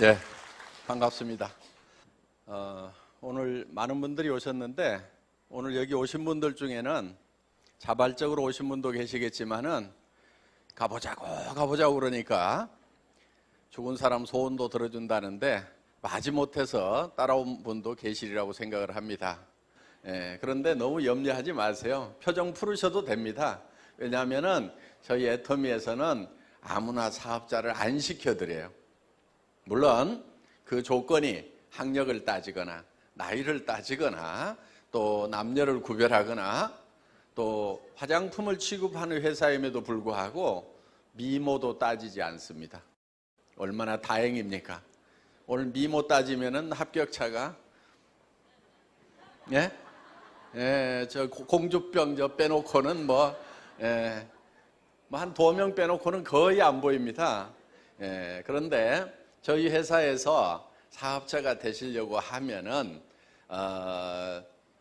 네, 반갑습니다. 오늘 많은 분들이 오셨는데 오늘 여기 오신 분들 중에는 자발적으로 오신 분도 계시겠지만은 가보자고 그러니까 죽은 사람 소원도 들어준다는데 마지못해서 따라온 분도 계시리라고 생각을 합니다. 그런데 너무 염려하지 마세요. 표정 풀으셔도 됩니다. 왜냐하면은 저희 애터미에서는 아무나 사업자를 안 시켜드려요. 물론 그 조건이 학력을 따지거나 나이를 따지거나 또 남녀를 구별하거나 또 화장품을 취급하는 회사임에도 불구하고 미모도 따지지 않습니다. 얼마나 다행입니까? 오늘 미모 따지면은 합격차가 저 공주병 저 빼놓고는 한 2명 빼놓고는 거의 안 보입니다. 그런데 저희 회사에서 사업자가 되시려고 하면은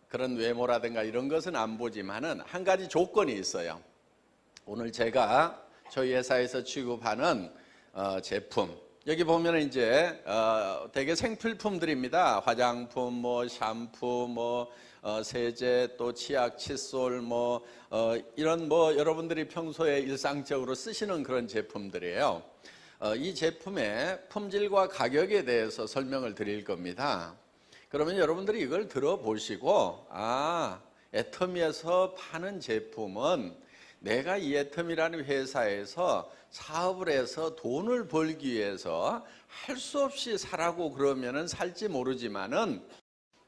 그런 외모라든가 이런 것은 안 보지만은 한 가지 조건이 있어요. 오늘 제가 저희 회사에서 취급하는 제품, 여기 보면은 이제 되게 생필품들입니다. 화장품, 샴푸, 세제, 또 치약, 칫솔, 이런 여러분들이 평소에 일상적으로 쓰시는 그런 제품들이에요. 이 제품의 품질과 가격에 대해서 설명을 드릴 겁니다. 그러면 여러분들이 이걸 들어보시고 애터미에서 파는 제품은 내가 이 애터미라는 회사에서 사업을 해서 돈을 벌기 위해서 할 수 없이 사라고 그러면은 살지 모르지만은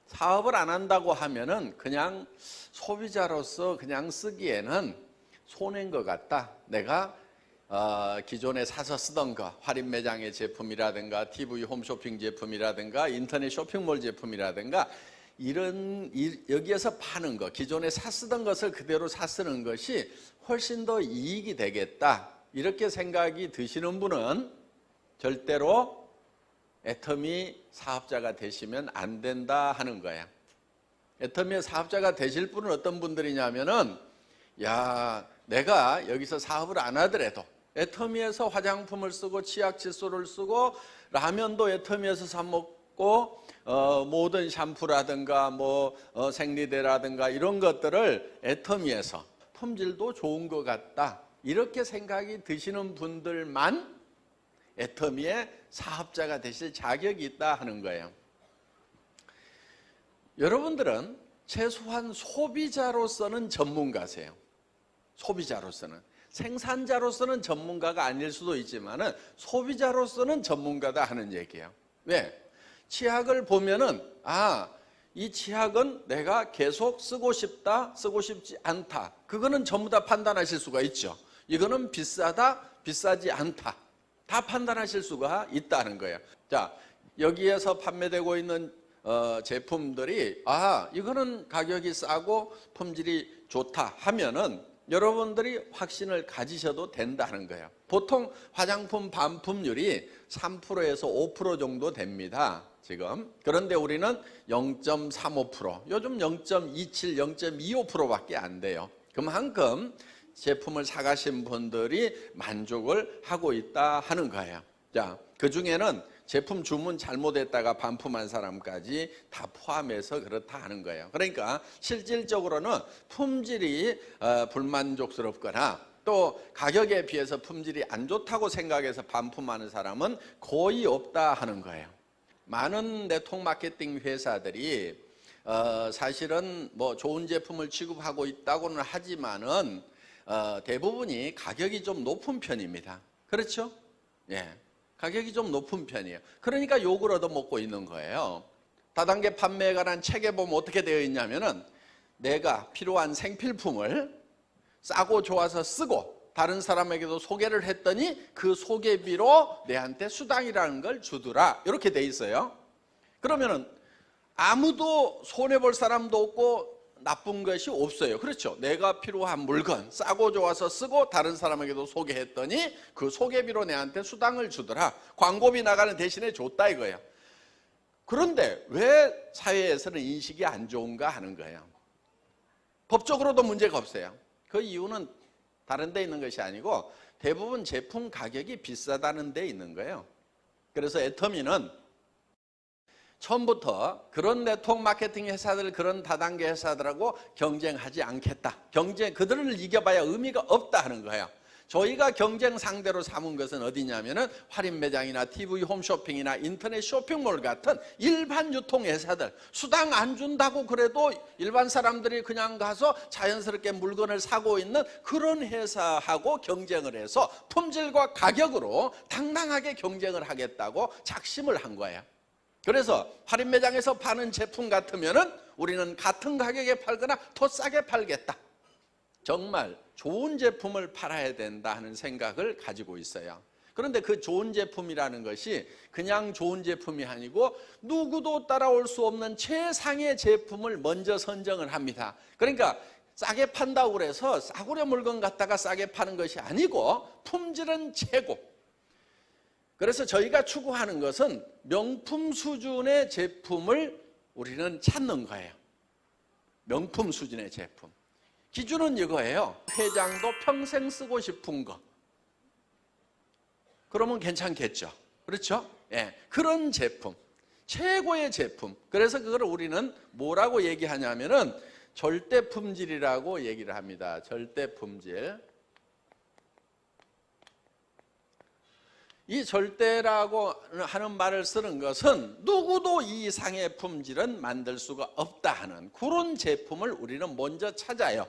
사업을 안 한다고 하면은 그냥 소비자로서 그냥 쓰기에는 손해인 것 같다. 내가 기존에 사서 쓰던 거, 할인 매장의 제품이라든가 TV 홈쇼핑 제품이라든가 인터넷 쇼핑몰 제품이라든가 여기에서 파는 거, 기존에 쓰던 것을 그대로 쓰는 것이 훨씬 더 이익이 되겠다, 이렇게 생각이 드시는 분은 절대로 애터미 사업자가 되시면 안 된다 하는 거예요. 애터미의 사업자가 되실 분은 어떤 분들이냐면은 내가 여기서 사업을 안 하더라도 애터미에서 화장품을 쓰고 치약 칫솔을 쓰고 라면도 애터미에서 사 먹고 모든 샴푸라든가 생리대라든가 이런 것들을 애터미에서 품질도 좋은 것 같다, 이렇게 생각이 드시는 분들만 애터미의 사업자가 되실 자격이 있다 하는 거예요. 여러분들은 최소한 소비자로서는 전문가세요. 소비자로서는. 생산자로서는 전문가가 아닐 수도 있지만은 소비자로서는 전문가다 하는 얘기예요. 왜? 치약을 보면은 이 치약은 내가 계속 쓰고 싶다, 쓰고 싶지 않다, 그거는 전부 다 판단하실 수가 있죠. 이거는 비싸다, 비싸지 않다, 다 판단하실 수가 있다는 거예요. 자, 여기에서 판매되고 있는 제품들이 이거는 가격이 싸고 품질이 좋다 하면은 여러분들이 확신을 가지셔도 된다는 거예요. 보통 화장품 반품률이 3%에서 5% 정도 됩니다, 지금. 그런데 우리는 0.35%, 요즘 0.27, 0.25%밖에 안 돼요. 그만큼 제품을 사가신 분들이 만족을 하고 있다 하는 거예요. 자, 그 중에는 제품 주문 잘못했다가 반품한 사람까지 다 포함해서 그렇다 하는 거예요. 그러니까 실질적으로는 품질이 불만족스럽거나 또 가격에 비해서 품질이 안 좋다고 생각해서 반품하는 사람은 거의 없다 하는 거예요. 많은 네트워크 마케팅 회사들이 사실은 좋은 제품을 취급하고 있다고는 하지만은 대부분이 가격이 좀 높은 편입니다. 그렇죠? 가격이 좀 높은 편이에요. 그러니까 욕을 얻어먹고 있는 거예요. 다단계 판매에 관한 책에 보면 어떻게 되어 있냐면은 내가 필요한 생필품을 싸고 좋아서 쓰고 다른 사람에게도 소개를 했더니 그 소개비로 내한테 수당이라는 걸 주더라, 이렇게 돼 있어요. 그러면은 아무도 손해볼 사람도 없고 나쁜 것이 없어요. 그렇죠? 내가 필요한 물건 싸고 좋아서 쓰고 다른 사람에게도 소개했더니 그 소개비로 내한테 수당을 주더라, 광고비 나가는 대신에 줬다 이거예요. 그런데 왜 사회에서는 인식이 안 좋은가 하는 거예요. 법적으로도 문제가 없어요. 그 이유는 다른 데 있는 것이 아니고 대부분 제품 가격이 비싸다는 데 있는 거예요. 그래서 애터미는 처음부터 그런 네트워크 마케팅 회사들, 그런 다단계 회사들하고 경쟁하지 않겠다. 그들을 이겨봐야 의미가 없다 하는 거예요. 저희가 경쟁 상대로 삼은 것은 어디냐면은 할인 매장이나 TV 홈쇼핑이나 인터넷 쇼핑몰 같은 일반 유통 회사들, 수당 안 준다고 그래도 일반 사람들이 그냥 가서 자연스럽게 물건을 사고 있는 그런 회사하고 경쟁을 해서 품질과 가격으로 당당하게 경쟁을 하겠다고 작심을 한 거예요. 그래서 할인 매장에서 파는 제품 같으면은 우리는 같은 가격에 팔거나 더 싸게 팔겠다. 정말 좋은 제품을 팔아야 된다 하는 생각을 가지고 있어요. 그런데 그 좋은 제품이라는 것이 그냥 좋은 제품이 아니고 누구도 따라올 수 없는 최상의 제품을 먼저 선정을 합니다. 그러니까 싸게 판다고 그래서 싸구려 물건 갖다가 싸게 파는 것이 아니고 품질은 최고. 그래서 저희가 추구하는 것은 명품 수준의 제품을 우리는 찾는 거예요. 명품 수준의 제품. 기준은 이거예요. 회장도 평생 쓰고 싶은 거. 그러면 괜찮겠죠. 그렇죠? 예, 그런 제품. 최고의 제품. 그래서 그걸 우리는 뭐라고 얘기하냐면은 절대 품질이라고 얘기를 합니다. 절대 품질. 이 절대라고 하는 말을 쓰는 것은 누구도 이 이상의 품질은 만들 수가 없다 하는 그런 제품을 우리는 먼저 찾아요.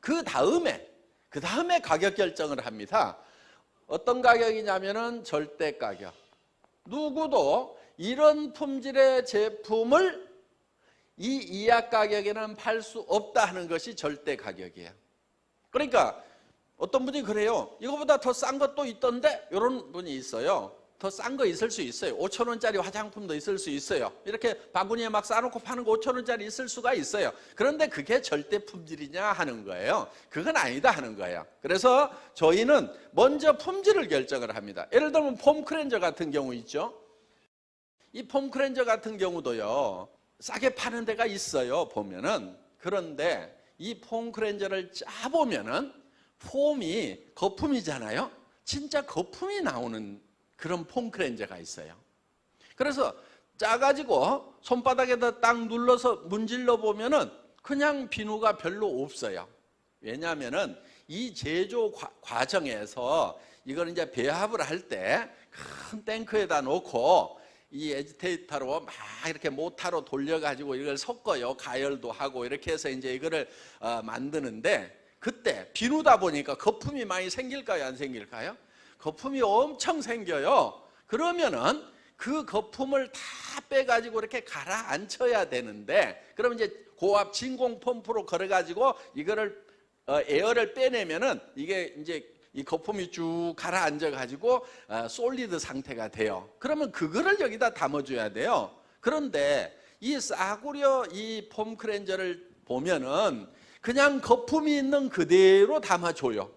그 다음에 가격 결정을 합니다. 어떤 가격이냐면은 절대 가격. 누구도 이런 품질의 제품을 이 이하 가격에는 팔 수 없다 하는 것이 절대 가격이에요. 그러니까 어떤 분이 그래요. 이거보다 더 싼 것도 있던데? 이런 분이 있어요. 더 싼 거 있을 수 있어요. 5,000원짜리 화장품도 있을 수 있어요. 이렇게 바구니에 막 싸놓고 파는 거 5,000원짜리 있을 수가 있어요. 그런데 그게 절대 품질이냐 하는 거예요. 그건 아니다 하는 거예요. 그래서 저희는 먼저 품질을 결정을 합니다. 예를 들면 폼크렌저 같은 경우 있죠. 이 폼크렌저 같은 경우도요. 싸게 파는 데가 있어요. 보면은. 그런데 이 폼크렌저를 짜보면은 폼이 거품이잖아요. 진짜 거품이 나오는 그런 폼크렌저가 있어요. 그래서 짜가지고 손바닥에다 딱 눌러서 문질러 보면은 그냥 비누가 별로 없어요. 왜냐하면은 이 제조 과정에서 이걸 이제 배합을 할 때 큰 탱크에다 놓고 이 에지테이터로 막 이렇게 모타로 돌려가지고 이걸 섞어요. 가열도 하고 이렇게 해서 이제 이거를 만드는데 그때 비누다 보니까 거품이 많이 생길까요? 안 생길까요? 거품이 엄청 생겨요. 그러면은 그 거품을 다 빼가지고 이렇게 가라앉혀야 되는데, 그럼 이제 고압 진공 펌프로 걸어가지고 이거를 에어를 빼내면은 이게 이제 이 거품이 쭉 가라앉아가지고 솔리드 상태가 돼요. 그러면 그거를 여기다 담아줘야 돼요. 그런데 이 싸구려 이 폼크렌저를 보면은 그냥 거품이 있는 그대로 담아줘요.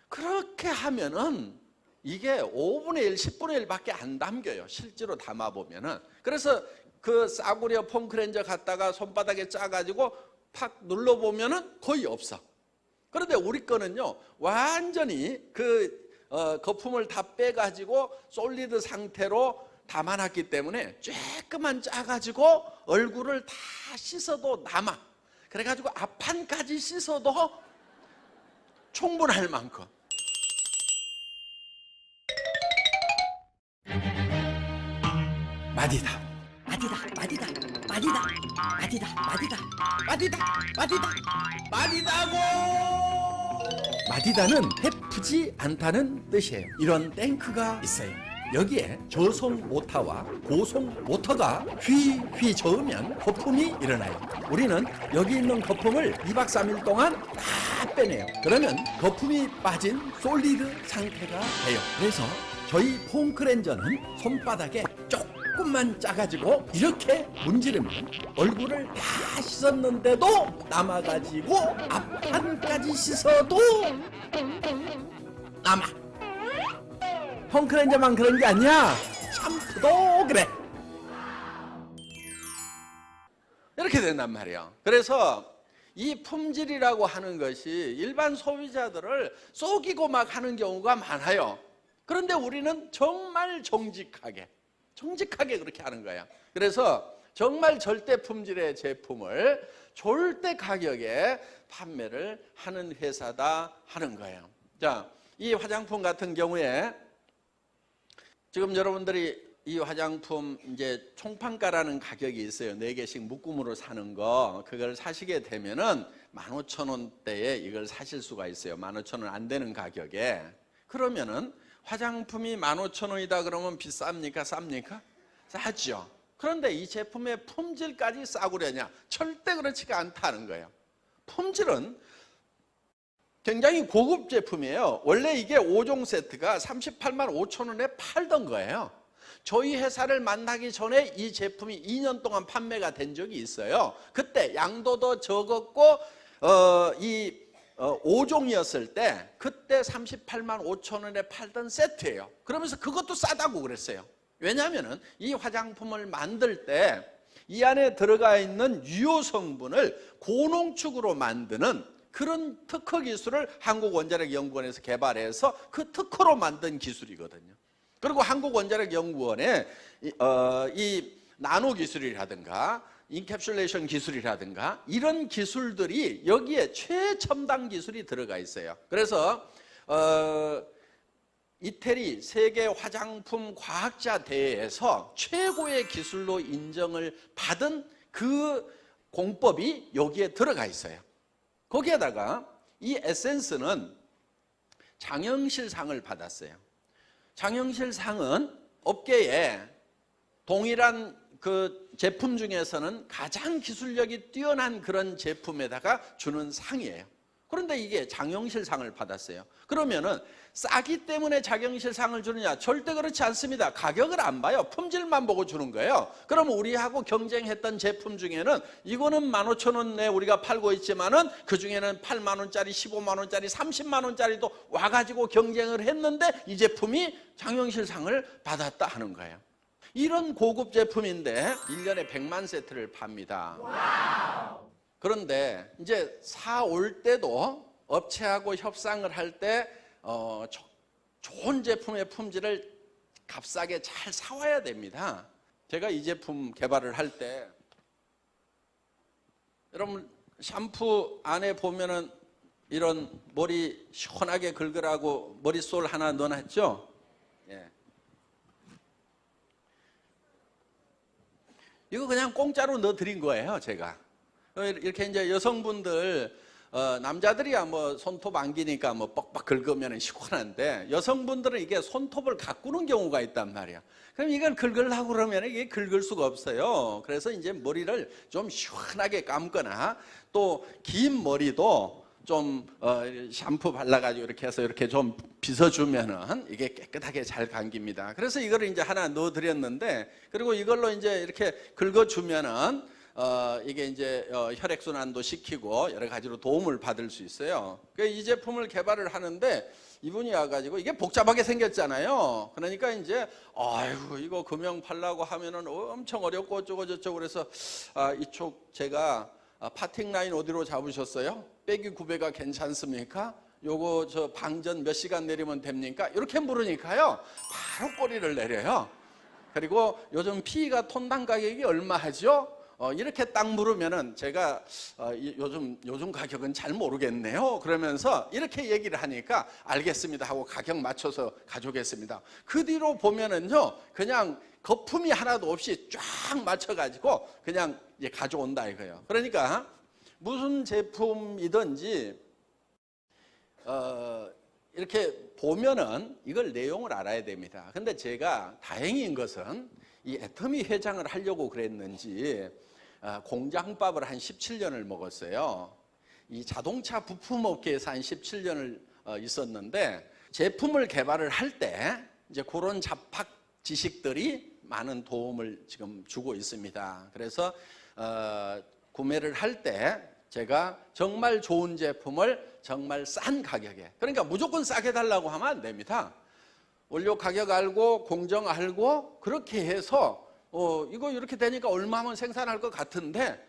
그렇게 하면은 이게 5분의 1, 10분의 1밖에 안 담겨요. 실제로 담아보면은. 그래서 그 싸구려 폼크렌저 갖다가 손바닥에 짜가지고 팍 눌러보면은 거의 없어. 그런데 우리 거는요, 완전히 그 거품을 다 빼가지고 솔리드 상태로 담아놨기 때문에 쬐끄만 짜가지고 얼굴을 다 씻어도 남아. 그래가지고 앞판까지 씻어도 충분할 만큼. 마디다, 마디다, 마디다, 마디다, 마디다, 마디다, 마디다, 마디다, 마디다고! 마디다는 해프지 않다는 뜻이에요. 이런 탱크가 있어요. 여기에 저속 모터와 고속 모터가 휘휘 저으면 거품이 일어나요. 우리는 여기 있는 거품을 2박 3일 동안 다 빼내요. 그러면 거품이 빠진 솔리드 상태가 돼요. 그래서 저희 폼크렌저는 손바닥에 조금만 짜가지고 이렇게 문지르면 얼굴을 다 씻었는데도 남아가지고 앞판까지 씻어도 남아. 폼크렌저만 그런 게 아니야. 샴푸도 그래. 이렇게 된단 말이에요. 그래서 이 품질이라고 하는 것이 일반 소비자들을 속이고 막 하는 경우가 많아요. 그런데 우리는 정말 정직하게 그렇게 하는 거야. 그래서 정말 절대 품질의 제품을 절대 가격에 판매를 하는 회사다 하는 거예요. 자, 이 화장품 같은 경우에 지금 여러분들이 이 화장품 이제 총판가라는 가격이 있어요. 4개씩 묶음으로 사는 거. 그걸 사시게 되면은 15,000원대에 이걸 사실 수가 있어요. 15,000원 안 되는 가격에. 그러면은 화장품이 15,000원이다 그러면 비쌉니까? 쌉니까? 싸죠. 그런데 이 제품의 품질까지 싸구려냐? 절대 그렇지가 않다는 거예요. 품질은 굉장히 고급 제품이에요. 원래 이게 5종 세트가 38만 5천 원에 팔던 거예요. 저희 회사를 만나기 전에 이 제품이 2년 동안 판매가 된 적이 있어요. 그때 양도 적었고 5종이었을 때 그때 38만 5천 원에 팔던 세트예요. 그러면서 그것도 싸다고 그랬어요. 왜냐하면 이 화장품을 만들 때 이 안에 들어가 있는 유효 성분을 고농축으로 만드는 그런 특허 기술을 한국원자력연구원에서 개발해서 그 특허로 만든 기술이거든요. 그리고 한국원자력연구원에 이 나노 기술이라든가 인캡슐레이션 기술이라든가 이런 기술들이 여기에 최첨단 기술이 들어가 있어요. 그래서 이태리 세계 화장품 과학자 대회에서 최고의 기술로 인정을 받은 그 공법이 여기에 들어가 있어요. 거기에다가 이 에센스는 장영실상을 받았어요. 장영실상은 업계에 동일한 그 제품 중에서는 가장 기술력이 뛰어난 그런 제품에다가 주는 상이에요. 그런데 이게 장영실상을 받았어요. 그러면은 싸기 때문에 장영실상을 주느냐? 절대 그렇지 않습니다. 가격을 안 봐요. 품질만 보고 주는 거예요. 그러면 우리하고 경쟁했던 제품 중에는 이거는 15,000원에 우리가 팔고 있지만은 그 중에는 8만 원짜리, 15만 원짜리, 30만 원짜리도 와가지고 경쟁을 했는데 이 제품이 장영실상을 받았다 하는 거예요. 이런 고급 제품인데 1년에 100만 세트를 팝니다. 와우. 그런데 이제 사올 때도 업체하고 협상을 할 때 좋은 제품의 품질을 값싸게 잘 사와야 됩니다. 제가 이 제품 개발을 할 때 여러분 샴푸 안에 보면은 이런 머리 시원하게 긁으라고 머리솔 하나 넣어놨죠? 예. 이거 그냥 공짜로 넣어드린 거예요, 제가. 이렇게 이제 여성분들 남자들이야 뭐 손톱 안기니까 뭐 뻑뻑 긁으면 시원한데 여성분들은 이게 손톱을 가꾸는 경우가 있단 말이야. 그럼 이걸 긁으려고 그러면 이게 긁을 수가 없어요. 그래서 이제 머리를 좀 시원하게 감거나 또 긴 머리도 좀 샴푸 발라가지고 이렇게 해서 이렇게 좀 빗어주면은 이게 깨끗하게 잘 감깁니다. 그래서 이거를 이제 하나 넣어드렸는데 그리고 이걸로 이제 이렇게 긁어주면은 이게 이제 혈액순환도 시키고 여러 가지로 도움을 받을 수 있어요. 이 제품을 개발을 하는데 이분이 와가지고 이게 복잡하게 생겼잖아요. 그러니까 이제 아이고 이거 금형 팔라고 하면은 엄청 어렵고 어쩌고 저쩌고 그래서 이쪽 제가 파팅 라인 어디로 잡으셨어요? 빼기 9배가 괜찮습니까? 요거 저 방전 몇 시간 내리면 됩니까? 이렇게 물으니까요 바로 꼬리를 내려요. 그리고 요즘 PE가 톤당 가격이 얼마 하죠? 이렇게 딱 물으면은 제가 요즘 가격은 잘 모르겠네요. 그러면서 이렇게 얘기를 하니까 알겠습니다 하고 가격 맞춰서 가져오겠습니다. 그 뒤로 보면은요 그냥 거품이 하나도 없이 쫙 맞춰가지고 그냥 이제 가져온다 이거예요. 그러니까 무슨 제품이든지 이렇게 보면은 이걸 내용을 알아야 됩니다. 근데 제가 다행인 것은 이 애터미 회장을 하려고 그랬는지 공장밥을 한 17년을 먹었어요. 이 자동차 부품업계에서 한 17년을 있었는데 제품을 개발을 할 때 이제 그런 잡학 지식들이 많은 도움을 지금 주고 있습니다. 그래서 구매를 할 때 제가 정말 좋은 제품을 정말 싼 가격에, 그러니까 무조건 싸게 달라고 하면 안 됩니다. 원료 가격 알고 공정 알고 그렇게 해서 이거 이렇게 되니까 얼마 하면 생산할 것 같은데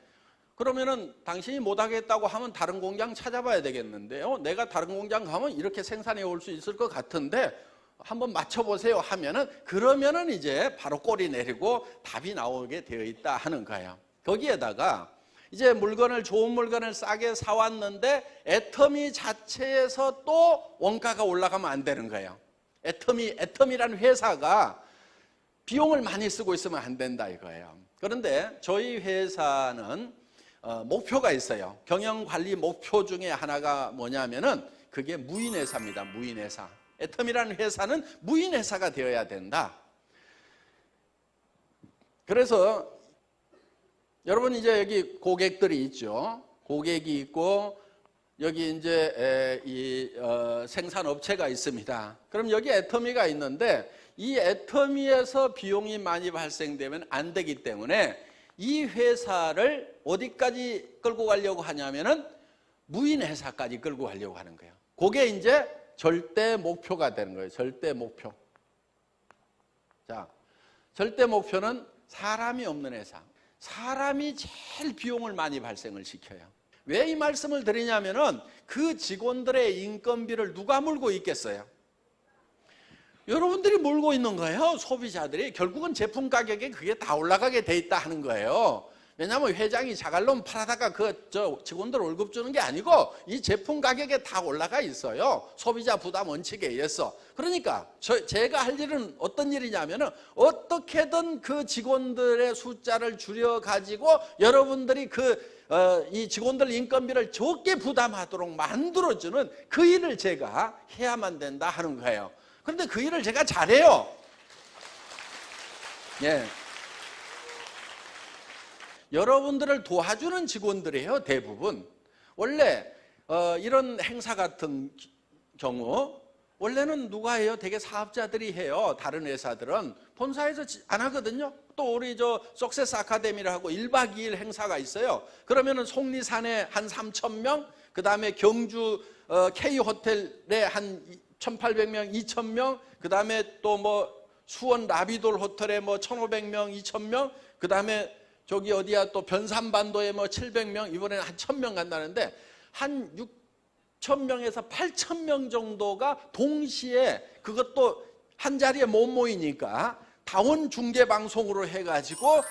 그러면은 당신이 못하겠다고 하면 다른 공장 찾아봐야 되겠는데요. 내가 다른 공장 가면 이렇게 생산해 올 수 있을 것 같은데 한번 맞춰보세요 하면은, 그러면은 이제 바로 꼬리 내리고 답이 나오게 되어 있다 하는 거예요. 거기에다가 이제 좋은 물건을 싸게 사왔는데 애터미 자체에서 또 원가가 올라가면 안 되는 거예요. 애터미라는 회사가 비용을 많이 쓰고 있으면 안 된다 이거예요. 그런데 저희 회사는 목표가 있어요. 경영관리 목표 중에 하나가 뭐냐면은 그게 무인회사입니다. 무인회사. 애터미라는 회사는 무인회사가 되어야 된다. 그래서 여러분 이제 여기 고객들이 있죠. 고객이 있고 여기 이제 생산업체가 있습니다. 그럼 여기 애터미가 있는데 이 애터미에서 비용이 많이 발생되면 안 되기 때문에 이 회사를 어디까지 끌고 가려고 하냐면은 무인회사까지 끌고 가려고 하는 거예요. 그게 이제 절대 목표가 되는 거예요. 절대 목표. 자, 절대 목표는 사람이 없는 회사. 사람이 제일 비용을 많이 발생을 시켜요. 왜 이 말씀을 드리냐면은 그 직원들의 인건비를 누가 물고 있겠어요? 여러분들이 물고 있는 거예요. 소비자들이. 결국은 제품 가격에 그게 다 올라가게 돼 있다 하는 거예요. 왜냐하면 회장이 자갈론 팔아다가 직원들 월급 주는 게 아니고 이 제품 가격에 다 올라가 있어요. 소비자 부담 원칙에 의해서. 그러니까 제가 할 일은 어떤 일이냐면은 어떻게든 그 직원들의 숫자를 줄여가지고 여러분들이 이 직원들 인건비를 적게 부담하도록 만들어주는 그 일을 제가 해야만 된다 하는 거예요. 그런데 그 일을 제가 잘해요. 예. 여러분들을 도와주는 직원들이에요. 대부분. 원래 이런 행사 같은 경우 원래는 누가 해요? 되게 사업자들이 해요. 다른 회사들은 본사에서 안 하거든요. 또 우리 석세스 아카데미라고 1박 2일 행사가 있어요. 그러면은 속리산에 한 3,000명, 그 다음에 경주 K호텔에 한 1,800명, 2,000명, 그 다음에 또 수원 라비돌 호텔에 1,500명, 2,000명, 그 다음에 저기 어디야 또 변산반도에 700명, 이번에는 한 1,000명 간다는데 한 6,000명에서 8,000명 정도가 동시에 그것도 한 자리에 못 모이니까 다원 중계 방송으로 해가지고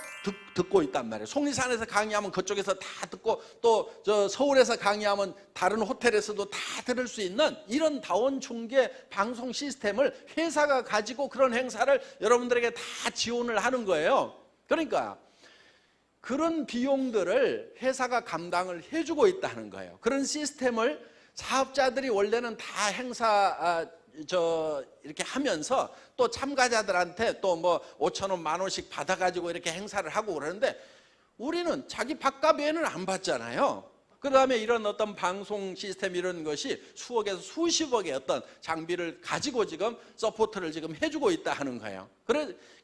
듣고 있단 말이에요. 속리산에서 강의하면 그쪽에서 다 듣고 또 서울에서 강의하면 다른 호텔에서도 다 들을 수 있는 이런 다원 중계 방송 시스템을 회사가 가지고 그런 행사를 여러분들에게 다 지원을 하는 거예요. 그러니까 그런 비용들을 회사가 감당을 해주고 있다는 거예요. 그런 시스템을 사업자들이 원래는 다 행사 이렇게 하면서 또 참가자들한테 또 5,000원, 10,000원씩 받아가지고 이렇게 행사를 하고 그러는데 우리는 자기 밥값 외에는 안 받잖아요. 그 다음에 이런 어떤 방송 시스템 이런 것이 수억에서 수십억의 어떤 장비를 가지고 지금 서포트를 지금 해주고 있다 하는 거예요.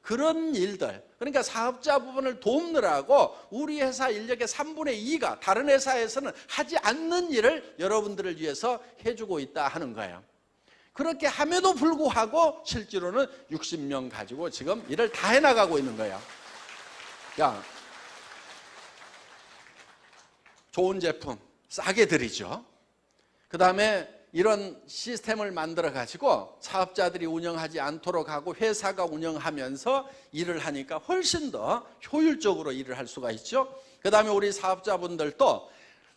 그런 일들, 그러니까 사업자 부분을 돕느라고 우리 회사 인력의 3분의 2가 다른 회사에서는 하지 않는 일을 여러분들을 위해서 해주고 있다 하는 거예요. 그렇게 함에도 불구하고 실제로는 60명 가지고 지금 일을 다 해나가고 있는 거예요. 야, 좋은 제품 싸게 드리죠. 그 다음에 이런 시스템을 만들어 가지고 사업자들이 운영하지 않도록 하고 회사가 운영하면서 일을 하니까 훨씬 더 효율적으로 일을 할 수가 있죠. 그 다음에 우리 사업자분들도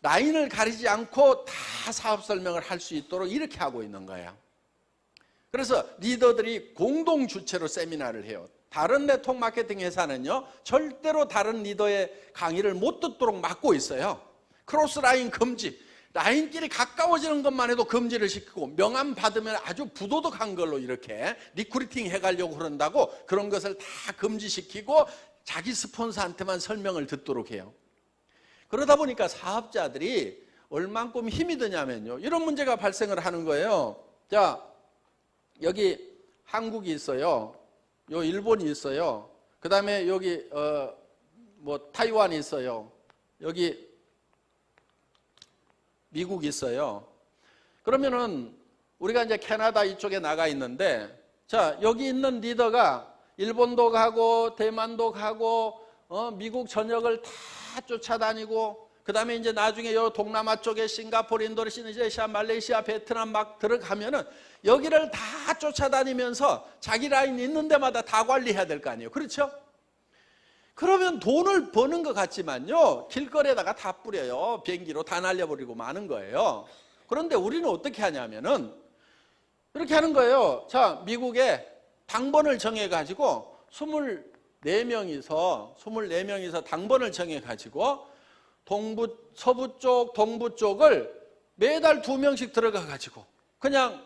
라인을 가리지 않고 다 사업 설명을 할 수 있도록 이렇게 하고 있는 거예요. 그래서 리더들이 공동 주체로 세미나를 해요. 다른 네트워크 마케팅 회사는요 절대로 다른 리더의 강의를 못 듣도록 막고 있어요. 크로스 라인 금지, 라인끼리 가까워지는 것만 해도 금지를 시키고 명함 받으면 아주 부도덕한 걸로 이렇게 리크루팅 해가려고 그런다고 그런 것을 다 금지시키고 자기 스폰서한테만 설명을 듣도록 해요. 그러다 보니까 사업자들이 얼만큼 힘이 드냐면요 이런 문제가 발생을 하는 거예요. 자, 여기 한국이 있어요. 요 일본이 있어요. 그 다음에 여기 타이완이 있어요. 여기 미국이 있어요. 그러면은 우리가 이제 캐나다 이쪽에 나가 있는데, 자, 여기 있는 리더가 일본도 가고 대만도 가고 미국 전역을 다 쫓아다니고 그 다음에 이제 나중에 요 동남아 쪽에 싱가포르, 인도네시아, 말레이시아, 베트남 막 들어가면은 여기를 다 쫓아다니면서 자기 라인 있는 데마다 다 관리해야 될 거 아니에요. 그렇죠? 그러면 돈을 버는 것 같지만요, 길거리에다가 다 뿌려요. 비행기로 다 날려버리고 마는 거예요. 그런데 우리는 어떻게 하냐면은 이렇게 하는 거예요. 자, 미국에 당번을 정해가지고 24명이서 당번을 정해가지고 서부 쪽, 동부 쪽을 매달 2명씩 들어가가지고 그냥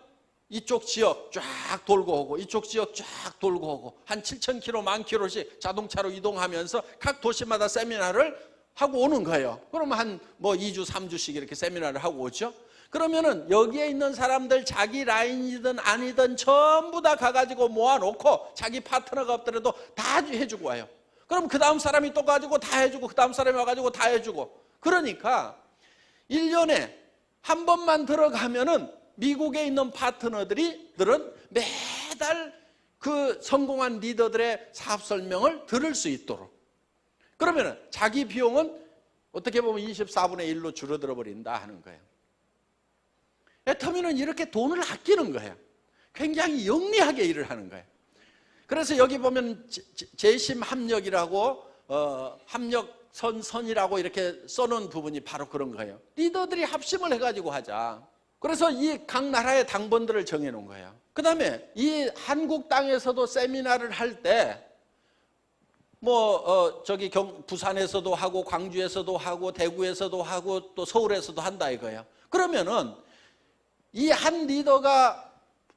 이쪽 지역 쫙 돌고 오고 이쪽 지역 쫙 돌고 오고 한 7,000km, 10,000km씩 자동차로 이동하면서 각 도시마다 세미나를 하고 오는 거예요. 그러면 한 2주, 3주씩 이렇게 세미나를 하고 오죠. 그러면은 여기에 있는 사람들 자기 라인이든 아니든 전부 다 가가지고 모아놓고 자기 파트너가 없더라도 다 해주고 와요. 그럼 그 다음 사람이 또 가지고 다 해주고 그 다음 사람이 와가지고 다 해주고, 그러니까 1년에 한 번만 들어가면은 미국에 있는 파트너들은 매달 그 성공한 리더들의 사업 설명을 들을 수 있도록, 그러면은 자기 비용은 어떻게 보면 24분의 1로 줄어들어 버린다 하는 거예요. 애터미는 이렇게 돈을 아끼는 거예요. 굉장히 영리하게 일을 하는 거예요. 그래서 여기 보면 재심 합력이라고 합력선이라고 이렇게 써놓은 부분이 바로 그런 거예요. 리더들이 합심을 해가지고 하자. 그래서 이 각 나라의 당번들을 정해놓은 거예요. 그 다음에 이 한국 땅에서도 세미나를 할 때 부산에서도 하고 광주에서도 하고 대구에서도 하고 또 서울에서도 한다 이거예요. 그러면은 이 한 리더가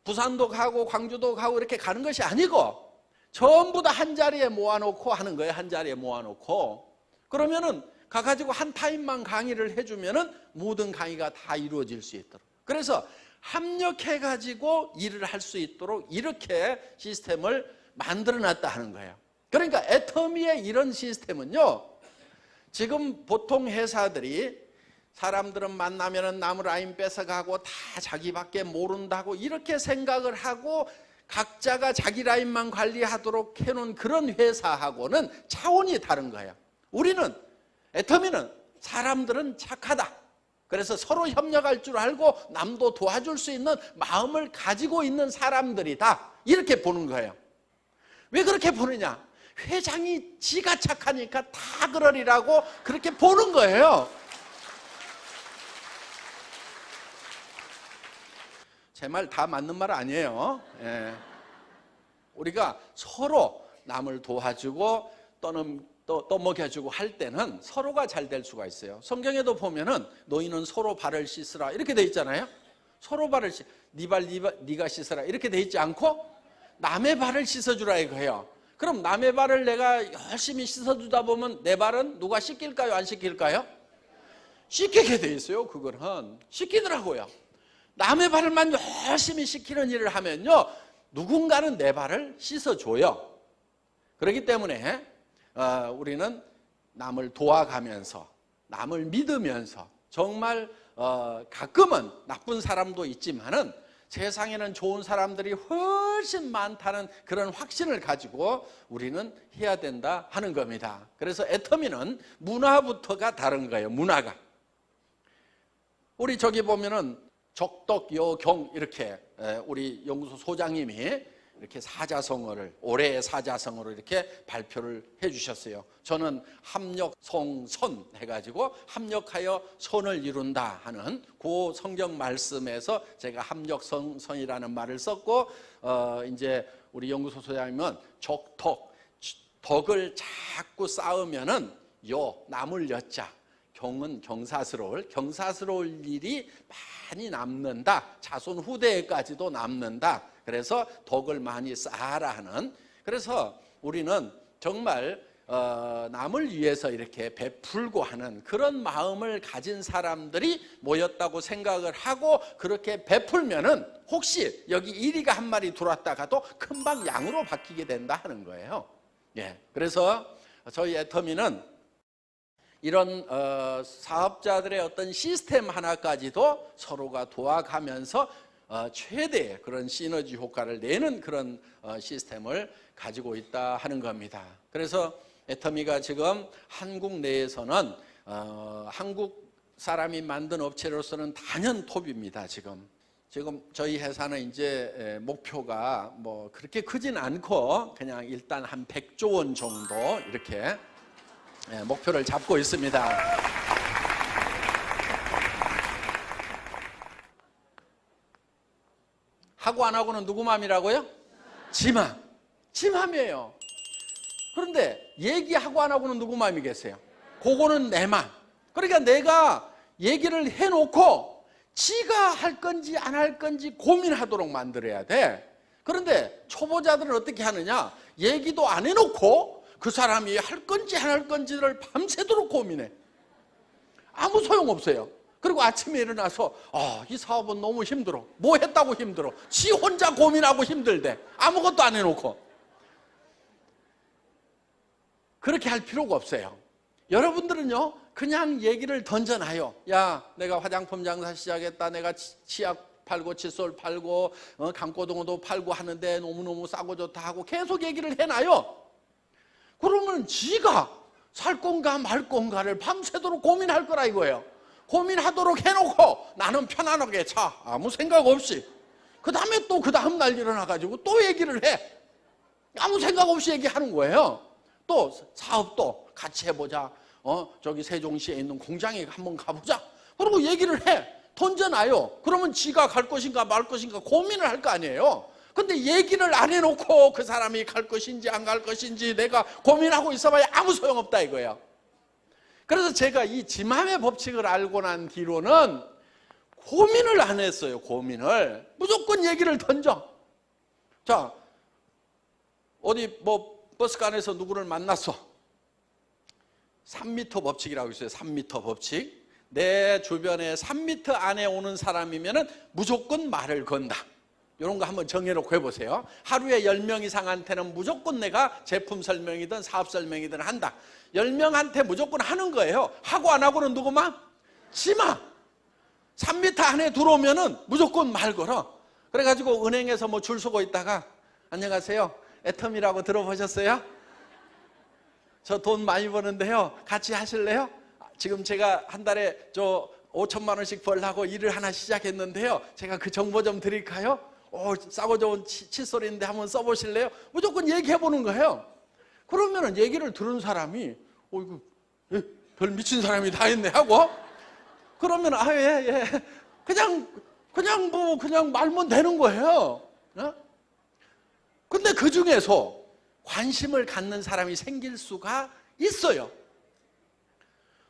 부산도 가고 광주도 가고 이렇게 가는 것이 아니고 전부 다 한 자리에 모아놓고 하는 거예요. 한 자리에 모아놓고. 그러면은 가가지고 한 타임만 강의를 해주면은 모든 강의가 다 이루어질 수 있도록. 그래서 합력해가지고 일을 할 수 있도록 이렇게 시스템을 만들어놨다 하는 거예요. 그러니까 애터미의 이런 시스템은요, 지금 보통 회사들이 사람들은 만나면은 남의 라인 뺏어가고 다 자기밖에 모른다고 이렇게 생각을 하고 각자가 자기 라인만 관리하도록 해놓은 그런 회사하고는 차원이 다른 거예요. 우리는, 애터미는 사람들은 착하다. 그래서 서로 협력할 줄 알고 남도 도와줄 수 있는 마음을 가지고 있는 사람들이다. 이렇게 보는 거예요. 왜 그렇게 보느냐? 회장이 지가 착하니까 다 그러리라고 그렇게 보는 거예요. 제 말 다 맞는 말 아니에요. 예. 우리가 서로 남을 도와주고 또는 또 먹여주고 할 때는 서로가 잘 될 수가 있어요. 성경에도 보면은 너희는 서로 발을 씻으라 이렇게 돼 있잖아요. 서로 발을 네 발 네가 씻으라 이렇게 돼 있지 않고 남의 발을 씻어주라 이거예요. 그럼 남의 발을 내가 열심히 씻어주다 보면 내 발은 누가 씻길까요? 안 씻길까요? 씻기게 돼 있어요. 그거는 씻기더라고요. 남의 발만 열심히 씻기는 일을 하면요, 누군가는 내 발을 씻어줘요. 그렇기 때문에 우리는 남을 도와가면서 남을 믿으면서 정말 가끔은 나쁜 사람도 있지만은 세상에는 좋은 사람들이 훨씬 많다는 그런 확신을 가지고 우리는 해야 된다 하는 겁니다. 그래서 애터미는 문화부터가 다른 거예요. 문화가. 우리 저기 보면은 적덕여경 이렇게 우리 연구소 소장님이 이렇게 사자성어를 올해의 사자성어로 이렇게 발표를 해주셨어요. 저는 합력성선 해가지고 합력하여 선을 이룬다 하는 그 성경 말씀에서 제가 합력성선이라는 말을 썼고 이제 우리 연구소 소장님은 적덕 덕을 자꾸 쌓으면은 남을 여자 경은 경사스러울 일이 많이 남는다. 자손 후대에까지도 남는다. 그래서 덕을 많이 쌓아라 하는. 그래서 우리는 정말 남을 위해서 이렇게 베풀고 하는 그런 마음을 가진 사람들이 모였다고 생각을 하고 그렇게 베풀면은 혹시 여기 1위가 한 마리 들어왔다가도 금방 양으로 바뀌게 된다 하는 거예요. 예. 그래서 저희 애터미는 이런 사업자들의 어떤 시스템 하나까지도 서로가 도와가면서 최대의 그런 시너지 효과를 내는 그런 시스템을 가지고 있다 하는 겁니다. 그래서 애터미가 지금 한국 내에서는 한국 사람이 만든 업체로서는 단연 톱입니다. 지금 저희 회사는 이제 목표가 뭐 그렇게 크진 않고 그냥 일단 한 100조 원 정도 이렇게 목표를 잡고 있습니다. 하고 안 하고는 누구 맘이라고요? 지 맘. 지 맘이에요. 그런데 얘기하고 안 하고는 누구 맘이겠어요? 그거는 내 맘. 그러니까 내가 얘기를 해놓고 지가 할 건지 안 할 건지 고민하도록 만들어야 돼. 그런데 초보자들은 어떻게 하느냐? 얘기도 안 해놓고 그 사람이 할 건지 안 할 건지를 밤새도록 고민해. 아무 소용없어요. 그리고 아침에 일어나서 이 사업은 너무 힘들어. 뭐 했다고 힘들어? 지 혼자 고민하고 힘들대. 아무것도 안 해놓고. 그렇게 할 필요가 없어요. 여러분들은요, 그냥 얘기를 던져놔요. 야, 내가 화장품 장사 시작했다. 내가 치약 팔고 칫솔 팔고 강고등어도 팔고 하는데 너무너무 싸고 좋다 하고 계속 얘기를 해놔요. 그러면 지가 살 건가 말 건가를 밤새도록 고민할 거라 이거예요. 고민하도록 해놓고 나는 편안하게 아무 생각 없이 그 다음에 또 그 다음날 일어나가지고 또 얘기를 해. 아무 생각 없이 얘기하는 거예요. 또 사업도 같이 해보자. 저기 세종시에 있는 공장에 한번 가보자. 그리고 얘기를 해. 던져놔요. 그러면 지가 갈 것인가 말 것인가 고민을 할 거 아니에요. 근데 얘기를 안 해놓고 그 사람이 갈 것인지 안 갈 것인지 내가 고민하고 있어봐야 아무 소용없다 이거예요. 그래서 제가 이 지맘의 법칙을 알고 난 뒤로는 고민을 안 했어요. 고민을. 무조건 얘기를 던져. 자, 어디 뭐 버스간에서 누구를 만났어. 3m 법칙이라고 있어요. 3m 법칙. 내 주변에 3m 안에 오는 사람이면 무조건 말을 건다. 이런 거 한번 정해놓고 해보세요. 하루에 10명 이상한테는 무조건 내가 제품 설명이든 사업 설명이든 한다. 10명한테 무조건 하는 거예요. 하고 안 하고는 누구만? 지마. 3m 안에 들어오면은 무조건 말 걸어. 그래가지고 은행에서 뭐 줄 서고 있다가 안녕하세요. 애텀이라고 들어보셨어요? 저 돈 많이 버는데요. 같이 하실래요? 지금 제가 한 달에 5천만 원씩 벌려고 일을 하나 시작했는데요. 제가 그 정보 좀 드릴까요? 싸고 좋은 칫솔인데 한번 써보실래요? 무조건 얘기해보는 거예요. 그러면은 얘기를 들은 사람이 이거 별 미친 사람이 다 있네 하고 그러면 예. 그냥 말면 되는 거예요. 근데 그 중에서 관심을 갖는 사람이 생길 수가 있어요.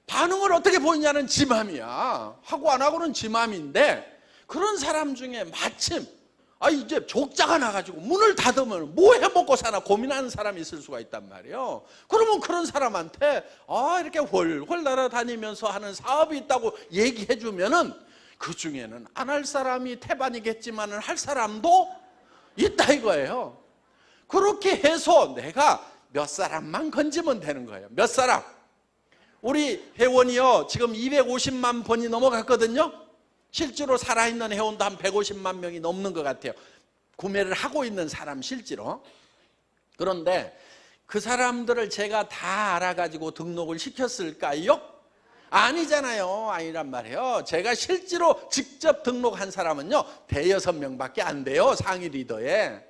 반응을 어떻게 보이냐는 지 맘이야. 하고 안 하고는 지 맘인데 그런 사람 중에 마침 이제 족자가 나가지고 문을 닫으면 뭐 해먹고 사나 고민하는 사람이 있을 수가 있단 말이에요. 그러면 그런 사람한테 이렇게 훨훨 날아다니면서 하는 사업이 있다고 얘기해주면은 그 중에는 안 할 사람이 태반이겠지만은 할 사람도 있다 이거예요. 그렇게 해서 내가 몇 사람만 건지면 되는 거예요. 몇 사람. 우리 회원이요 지금 250만 번이 넘어갔거든요. 실제로 살아있는 회원도 한 150만 명이 넘는 것 같아요. 구매를 하고 있는 사람 실제로. 그런데 그 사람들을 제가 다 알아가지고 등록을 시켰을까요? 아니잖아요. 아니란 말이에요. 제가 실제로 직접 등록한 사람은요 5-6명밖에 안 돼요. 상위 리더에.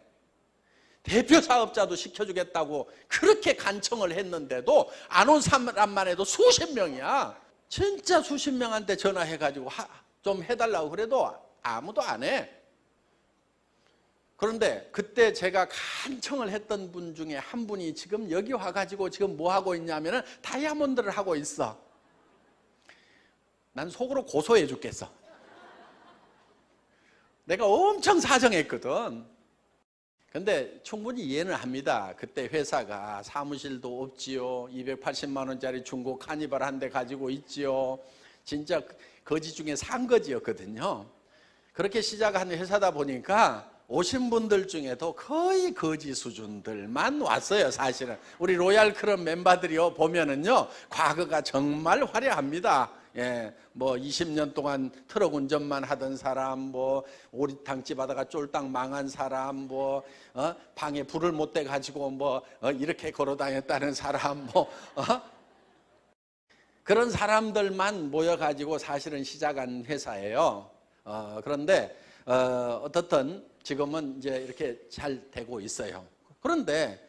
대표 사업자도 시켜주겠다고 그렇게 간청을 했는데도 안 온 사람만 해도 수십 명이야. 진짜 수십 명한테 전화해가지고 좀 해달라고 그래도 아무도 안 해. 그런데 그때 제가 간청을 했던 분 중에 한 분이 지금 여기 와가지고 지금 뭐 하고 있냐면은 다이아몬드를 하고 있어. 난 속으로 고소해 죽겠어. 내가 엄청 사정했거든. 근데 충분히 이해는 합니다. 그때 회사가 사무실도 없지요. 280만 원짜리 중고 카니발 한 대 가지고 있지요. 진짜 거지 중에 산 거지였거든요. 그렇게 시작한 회사다 보니까 오신 분들 중에도 거의 거지 수준들만 왔어요. 사실은 우리 로얄 클럽 멤버들이요 보면은요 과거가 정말 화려합니다. 예, 뭐 20년 동안 트럭 운전만 하던 사람, 뭐 오리탕집 하다가 쫄딱 망한 사람, 뭐 방에 불을 못 대 가지고 뭐 이렇게 걸어 다녔다는 사람, 그런 사람들만 모여가지고 사실은 시작한 회사예요. 그런데 어떻든 지금은 이제 이렇게 잘 되고 있어요. 그런데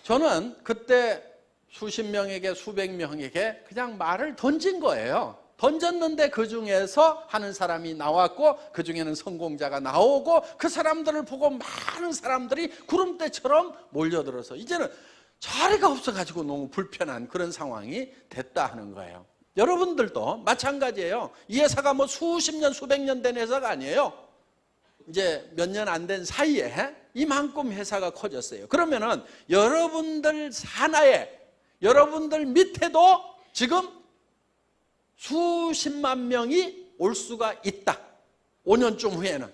저는 그때 수십 명에게 수백 명에게 그냥 말을 던진 거예요. 던졌는데 그 중에서 하는 사람이 나왔고 그 중에는 성공자가 나오고 그 사람들을 보고 많은 사람들이 구름대처럼 몰려들어서 이제는 자리가 없어가지고 너무 불편한 그런 상황이 됐다 하는 거예요. 여러분들도 마찬가지예요. 이 회사가 뭐 수십 년 수백 년 된 회사가 아니에요. 이제 몇 년 안 된 사이에 이만큼 회사가 커졌어요. 그러면은 여러분들 산하에 여러분들 밑에도 지금 수십만 명이 올 수가 있다. 5년쯤 후에는.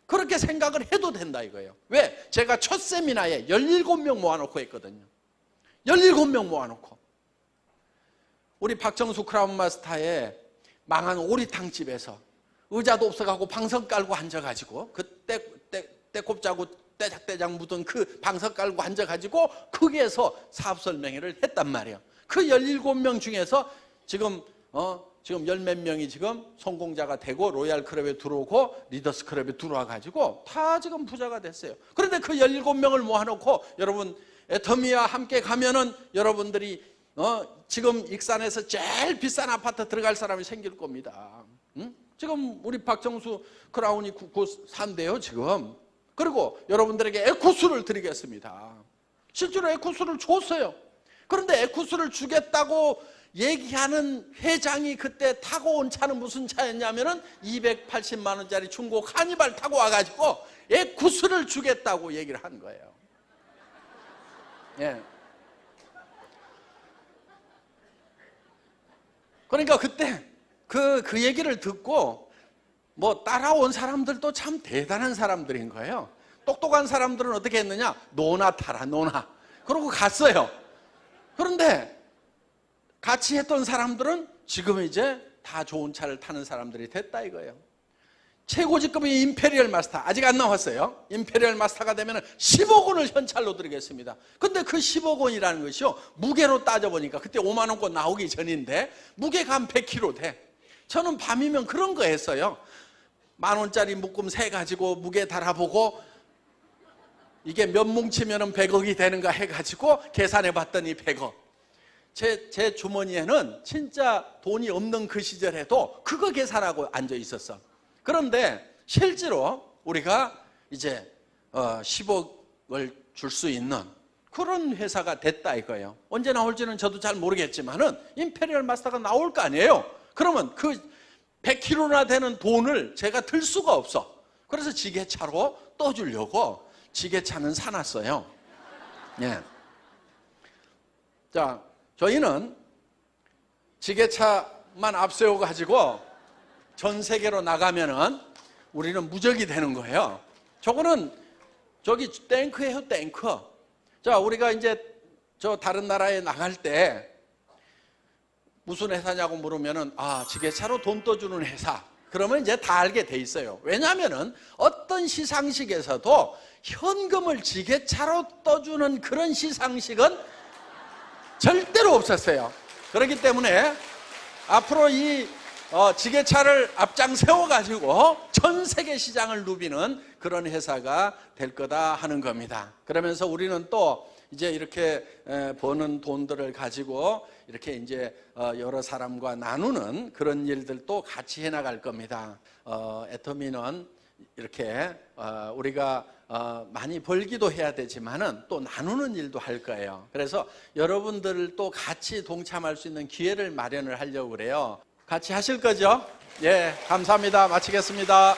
그렇게 생각을 해도 된다 이거예요. 왜? 제가 첫 세미나에 17명 모아놓고 했거든요. 17명 모아놓고. 우리 박정수 크라운 마스터의 망한 오리탕집에서 의자도 없어가고 방석 깔고 앉아가지고 그때 떼꼽자고 떼작떼작 묻은 그 방석 깔고 앉아가지고 거기에서 사업 설명회를 했단 말이에요. 그 17명 중에서 지금 열 몇 명이 지금 성공자가 되고 로얄 클럽에 들어오고 리더스 클럽에 들어와가지고 다 지금 부자가 됐어요. 그런데 그 17명을 모아놓고 여러분 애터미와 함께 가면은 여러분들이 지금 익산에서 제일 비싼 아파트 들어갈 사람이 생길 겁니다. 응? 지금 우리 박정수 크라운이 산대요 지금. 그리고 여러분들에게 에쿠스를 드리겠습니다. 실제로 에쿠스를 줬어요. 그런데 에쿠스를 주겠다고 얘기하는 회장이 그때 타고 온 차는 무슨 차였냐면은 280만 원짜리 중고 카니발 타고 와가지고 에쿠스를 주겠다고 얘기를 한 거예요. 예. 그러니까 그때 그 얘기를 듣고 뭐 따라온 사람들도 참 대단한 사람들인 거예요. 똑똑한 사람들은 어떻게 했느냐? 노나 타라 노나. 그러고 갔어요. 그런데 같이 했던 사람들은 지금 이제 다 좋은 차를 타는 사람들이 됐다 이거예요. 최고 직급이 임페리얼 마스터 아직 안 나왔어요. 임페리얼 마스터가 되면 10억 원을 현찰로 드리겠습니다. 근데 그 10억 원이라는 것이요 무게로 따져보니까 그때 5만 원권 나오기 전인데 무게가 한 100kg 돼. 저는 밤이면 그런 거 했어요. 1만 원짜리 묶음 세 가지고 무게 달아보고 이게 몇 뭉치면 100억이 되는가 해가지고 계산해 봤더니 100억. 제 주머니에는 진짜 돈이 없는 그 시절에도 그거 계산하고 앉아 있었어. 그런데 실제로 우리가 이제 10억을 줄 수 있는 그런 회사가 됐다 이거예요. 언제 나올지는 저도 잘 모르겠지만은 임페리얼 마스터가 나올 거 아니에요. 그러면 그 100kg나 되는 돈을 제가 들 수가 없어. 그래서 지게차로 떠주려고 지게차는 사놨어요. 예. 자, 저희는 지게차만 앞세워 가지고 전 세계로 나가면은 우리는 무적이 되는 거예요. 저거는 저기 탱크예요, 탱크. 자, 우리가 이제 저 다른 나라에 나갈 때 무슨 회사냐고 물으면은 지게차로 돈 떠주는 회사. 그러면 이제 다 알게 돼 있어요. 왜냐하면은 어떤 시상식에서도 현금을 지게차로 떠주는 그런 시상식은 절대로 없었어요. 그렇기 때문에 앞으로 이 지게차를 앞장 세워가지고 전 세계 시장을 누비는 그런 회사가 될 거다 하는 겁니다. 그러면서 우리는 또 이제 이렇게 버는 돈들을 가지고 이렇게 이제 여러 사람과 나누는 그런 일들도 같이 해나갈 겁니다. 애터미는 이렇게 우리가 많이 벌기도 해야 되지만은 또 나누는 일도 할 거예요. 그래서 여러분들도 같이 동참할 수 있는 기회를 마련을 하려고 그래요. 같이 하실 거죠? 예, 감사합니다. 마치겠습니다.